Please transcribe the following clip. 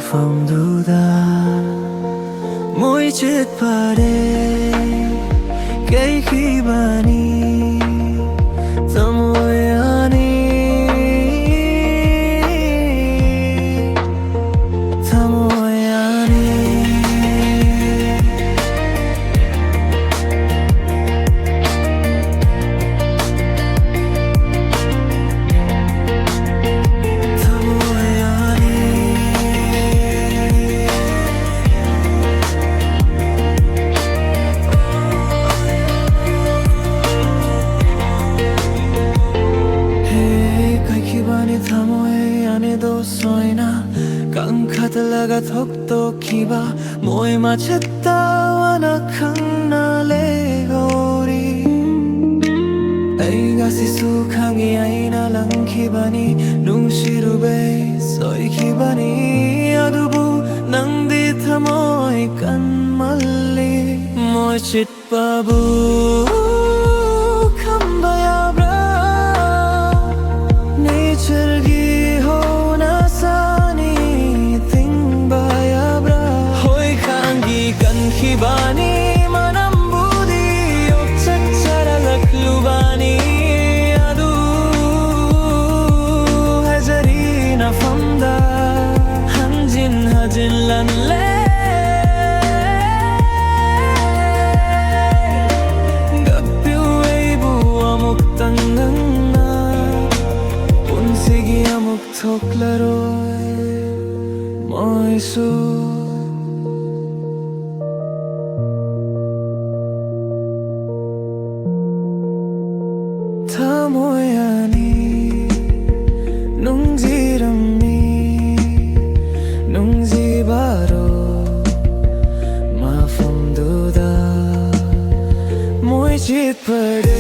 mafamduda moi chit pare kai khi bani tamoyani Laga thokto kiba moi machetta wana khangna le gori aiga sisu khangi aina langkhibani nungsirube soikhibani adubu nangdi thamoi kanmalli moi chitpabu khambayabra nature gi hona sani khibani manam budi okchak charalak lubani adu hazari na famda hanjin lanle gapyu eibu amuk tangna punsigi amuk thoklure moi su tamoyani nungzirami nungzibaro mafamduda moi chit pare